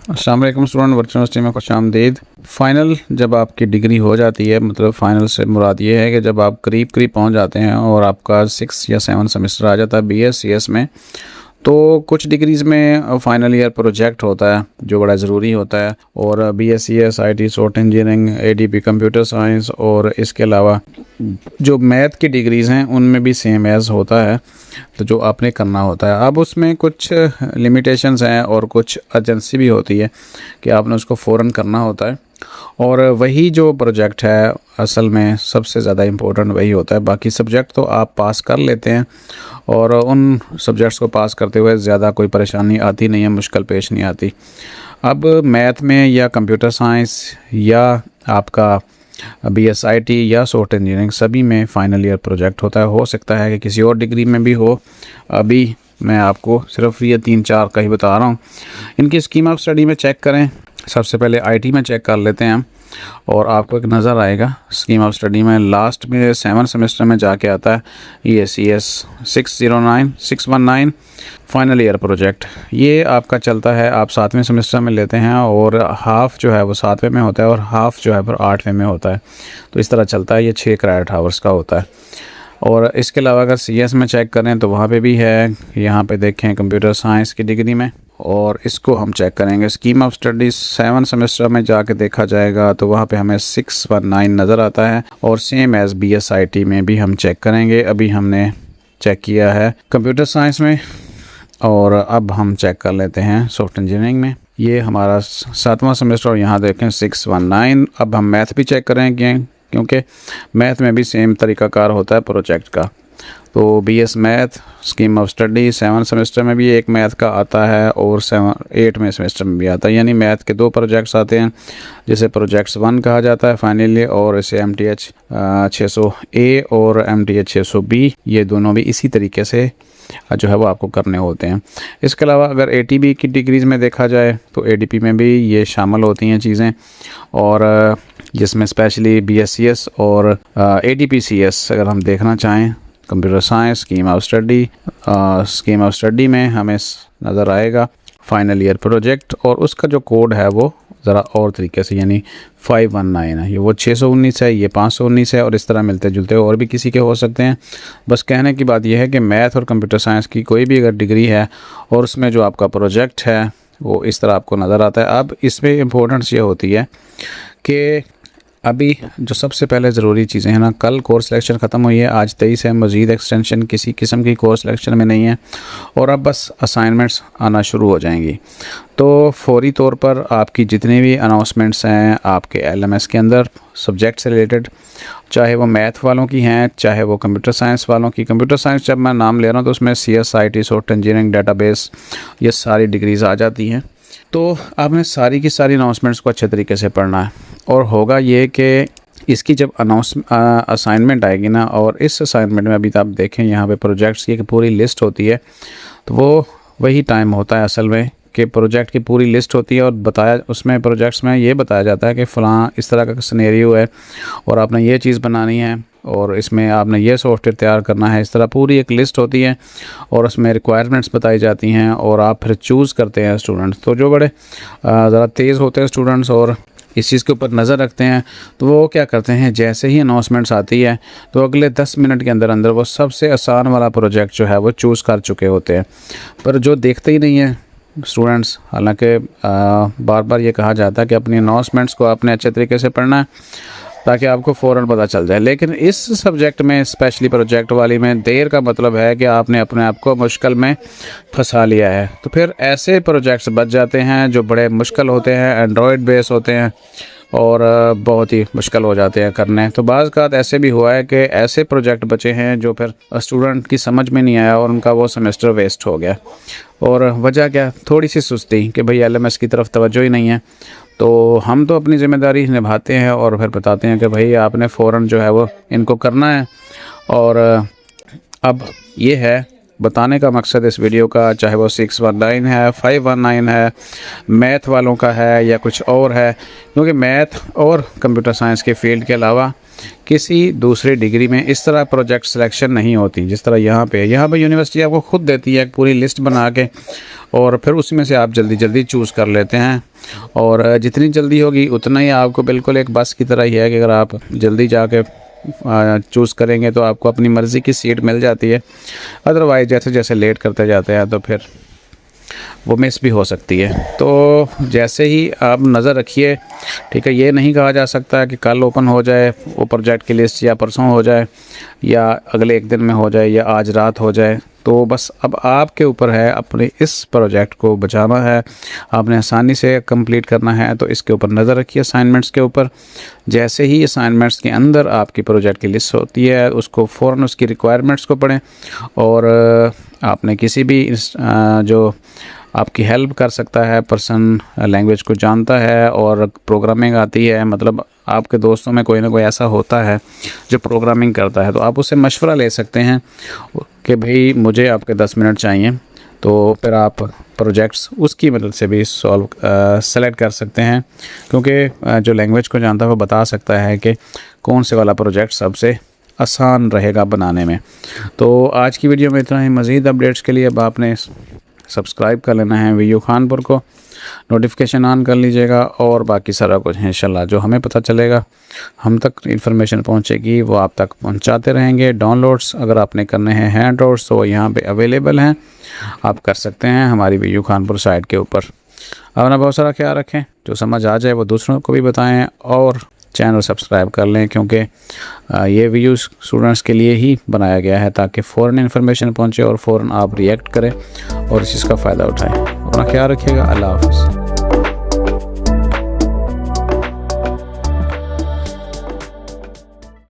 अस्सलाम वालेकुम student, virtual university में खुशामदीद। फ़ाइनल जब आपकी डिग्री हो जाती है, मतलब फ़ाइनल से मुराद ये है कि जब आप करीब करीब पहुंच जाते हैं और आपका 6 या 7 सेमेस्टर आ जाता है BS CS में, तो कुछ डिग्रीज़ में फ़ाइनल ईयर प्रोजेक्ट होता है जो बड़ा ज़रूरी होता है। और BS CS IT software engineering, ADP computer science और इसके अलावा जो मैथ की डिग्रीज़ हैं उनमें भी सेम एज़ होता है, तो जो आपने करना होता है। अब उसमें कुछ लिमिटेशंस हैं और कुछ अर्जेंसी भी होती है कि आपने उसको फ़ौरन करना होता है। और वही जो प्रोजेक्ट है असल में सबसे ज़्यादा इम्पोर्टेंट वही होता है। बाकी सब्जेक्ट तो आप पास कर लेते हैं और उन सब्जेक्ट्स को पास करते हुए ज़्यादा कोई परेशानी आती नहीं है, मुश्किल पेश नहीं आती। अब मैथ में या कंप्यूटर साइंस या आपका BS IT या सॉफ्टवेयर इंजीनियरिंग सभी में फ़ाइनल ईयर प्रोजेक्ट होता है। हो सकता है कि किसी और डिग्री में भी हो, अभी मैं आपको सिर्फ ये 3-4 का ही बता रहा हूँ। इनकी स्कीम ऑफ स्टडी में चेक करें। सबसे पहले IT में चेक कर लेते हैं और आपको एक नज़र आएगा स्कीम ऑफ स्टडी में, लास्ट में 7 सेमेस्टर में जाके आता है EACS 619 फाइनल ईयर प्रोजेक्ट। ये आपका चलता है, आप 7वें सेमेस्टर में लेते हैं और हाफ़ जो है वो 7वें में होता है और हाफ़ जो है फिर 8वें में होता है। तो इस तरह चलता है, ये 6 क्रेडिट आवर्स का होता है। और इसके अलावा अगर CS में चेक करें तो वहाँ पे भी है, यहाँ पे देखें कंप्यूटर साइंस की डिग्री में, और इसको हम चेक करेंगे स्कीम ऑफ स्टडी 7 सेमेस्टर में जाके देखा जाएगा तो वहाँ पे हमें 619 नज़र आता है। और सेम एज़ BS IT में भी हम चेक करेंगे। अभी हमने चेक किया है कंप्यूटर साइंस में और अब हम चेक कर लेते हैं सॉफ्टवेयर इंजीनियरिंग में। ये हमारा 7वां सेमेस्टर और यहाँ देखें 619। अब हम मैथ भी चेक करेंगे क्योंकि मैथ में भी सेम तरीक़ाकार होता है प्रोजेक्ट का। तो BS math scheme of study 7 semester में भी एक मैथ का आता है और 8वें सेमेस्टर में भी आता है, यानी मैथ के 2 प्रोजेक्ट्स आते हैं जिसे प्रोजेक्ट्स 1 कहा जाता है फाइनली, और इसे MTH 600A और MTH 600B ये दोनों भी इसी तरीके से जो है वो आपको करने होते हैं। इसके अलावा अगर ATB की डिग्रीज़ में देखा जाए तो ADP में भी ये शामिल होती हैं चीज़ें, और जिसमें स्पेशली BS CS और ADP CS अगर हम देखना चाहें computer science scheme of study में हमें नज़र आएगा फाइनल ईयर प्रोजेक्ट, और उसका जो कोड है वो ज़रा और तरीके से, यानी 519 है, ये वो 619 है, ये 519 है, और इस तरह मिलते जुलते और भी किसी के हो सकते हैं। बस कहने की बात यह है कि मैथ और कंप्यूटर साइंस की कोई भी अगर डिग्री है और उसमें जो आपका प्रोजेक्ट है वो इस तरह आपको नज़र आता है। अब इसमें इम्पोर्टेंस ये होती है कि अभी जो सबसे पहले ज़रूरी चीज़ें हैं ना, कल कोर्स सिलेक्शन ख़त्म हुई है, आज 23 है, मज़ीद एक्सटेंशन किसी किस्म की कोर्स सिलेक्शन में नहीं है, और अब बस असाइनमेंट्स आना शुरू हो जाएंगी। तो फौरी तौर पर आपकी जितनी भी अनाउंसमेंट्स हैं आपके LMS के अंदर सब्जेक्ट से रिलेटेड, चाहे वो मैथ वालों की हैं चाहे वो कंप्यूटर साइंस वालों की। कंप्यूटर साइंस जब मैं नाम ले रहा हूँ तो उसमें CS IT software engineering, database, ये सारी डिग्रीज़ आ जाती हैं। तो आपने सारी की सारी अनाउंसमेंट्स को अच्छे तरीके से पढ़ना है, और होगा ये कि इसकी जब असाइनमेंट आएगी ना, और इस असाइनमेंट में अभी तो आप देखें यहाँ पे प्रोजेक्ट्स की पूरी लिस्ट होती है, तो वो वही टाइम होता है असल में कि प्रोजेक्ट की पूरी लिस्ट होती है और उसमें प्रोजेक्ट्स में ये बताया जाता है कि फ़लाँ इस तरह का सिनेरियो है और आपने ये चीज़ बनानी है और इसमें आपने ये सॉफ्टवेयर तैयार करना है। इस तरह पूरी एक लिस्ट होती है और उसमें रिक्वायरमेंट्स बताई जाती हैं और आप फिर चूज़ करते हैं स्टूडेंट्स। तो जो बड़े ज़रा तेज़ होते हैं स्टूडेंट्स और इस चीज़ के ऊपर नज़र रखते हैं, तो वो क्या करते हैं, जैसे ही अनाउंसमेंट्स आती है तो अगले 10 मिनट के अंदर अंदर वो सबसे आसान वाला प्रोजेक्ट जो है वो चूज़ कर चुके होते हैं। पर जो देखते ही नहीं है स्टूडेंट्स, हालांकि बार बार ये कहा जाता है कि अपनी अनाउंसमेंट्स को आपने अच्छे तरीके से पढ़ना है ताकि आपको फ़ौरन पता चल जाए, लेकिन इस सब्जेक्ट में स्पेशली प्रोजेक्ट वाली में देर का मतलब है कि आपने अपने आप को मुश्किल में फंसा लिया है। तो फिर ऐसे प्रोजेक्ट्स बच जाते हैं जो बड़े मुश्किल होते हैं, एंड्रॉयड बेस होते हैं और बहुत ही मुश्किल हो जाते हैं करने। तो बाज़ का ऐसे भी हुआ है कि ऐसे प्रोजेक्ट बचे हैं जो फिर स्टूडेंट की समझ में नहीं आया और उनका वो सेमेस्टर वेस्ट हो गया। और वजह क्या, थोड़ी सी सुस्ती कि भाई LMS की तरफ तवज्जो ही नहीं है। तो हम तो अपनी ज़िम्मेदारी निभाते हैं और फिर बताते हैं कि भाई आपने फ़ौरन जो है वो इनको करना है। और अब ये है बताने का मकसद इस वीडियो का, चाहे वो 619 है, 519 है, मैथ वालों का है या कुछ और है, क्योंकि मैथ और कंप्यूटर साइंस के फील्ड के अलावा किसी दूसरी डिग्री में इस तरह प्रोजेक्ट सिलेक्शन नहीं होती जिस तरह यहाँ पे यूनिवर्सिटी आपको खुद देती है पूरी लिस्ट बना के और फिर उसमें से आप जल्दी जल्दी चूज़ कर लेते हैं। और जितनी जल्दी होगी उतना ही आपको बिल्कुल एक बस की तरह ही है कि अगर आप जल्दी जाके चूज़ करेंगे तो आपको अपनी मर्ज़ी की सीट मिल जाती है। अदरवाइज़ जैसे जैसे लेट करते जाते हैं तो फिर वो मिस भी हो सकती है। तो जैसे ही आप नज़र रखिए, ठीक है, ये नहीं कहा जा सकता कि कल ओपन हो जाए वो प्रोजेक्ट की लिस्ट, या परसों हो जाए, या अगले एक दिन में हो जाए, या आज रात हो जाए। तो बस अब आपके ऊपर है, अपने इस प्रोजेक्ट को बचाना है, आपने आसानी से कंप्लीट करना है। तो इसके ऊपर नज़र रखिए, असाइनमेंट्स के ऊपर। जैसे ही असाइनमेंट्स के अंदर आपकी प्रोजेक्ट की लिस्ट होती है, उसको फ़ौरन उसकी रिक्वायरमेंट्स को पढ़ें। और आपने किसी भी जो आपकी हेल्प कर सकता है पर्सन, लैंग्वेज को जानता है और प्रोग्रामिंग आती है, मतलब आपके दोस्तों में कोई ना कोई ऐसा होता है जो प्रोग्रामिंग करता है, तो आप उससे मशवरा ले सकते हैं कि भाई मुझे आपके 10 मिनट चाहिए। तो फिर आप प्रोजेक्ट्स उसकी मदद से भी सेलेक्ट कर सकते हैं, क्योंकि जो लैंग्वेज को जानता है वो बता सकता है कि कौन से वाला प्रोजेक्ट सबसे आसान रहेगा बनाने में। तो आज की वीडियो में इतना ही। मज़ीद अपडेट्स के लिए अब आपने सब्सक्राइब कर लेना है वीयू खानपुर को, नोटिफिकेशन ऑन कर लीजिएगा, और बाकी सारा कुछ इंशाल्लाह जो हमें पता चलेगा, हम तक इन्फॉर्मेशन पहुंचेगी, वो आप तक पहुंचाते रहेंगे। डाउनलोड्स अगर आपने करने हैं डाउनलोड्स, तो वो यहाँ पे अवेलेबल हैं, आप कर सकते हैं हमारी वीयू खानपुर साइट के ऊपर। अपना बहुत सारा ख्याल रखें, जो समझ आ जाए वो दूसरों को भी बताएँ, और चैनल सब्सक्राइब कर लें, क्योंकि ये वीडियो स्टूडेंट्स के लिए ही बनाया गया है, ताकि फ़ौरन इन्फॉर्मेशन पहुंचे और फ़ौरन आप रिएक्ट करें और इस चीज़ का फ़ायदा उठाएं। अपना ख्याल रखिएगा। अल्लाह हाफ़िज़।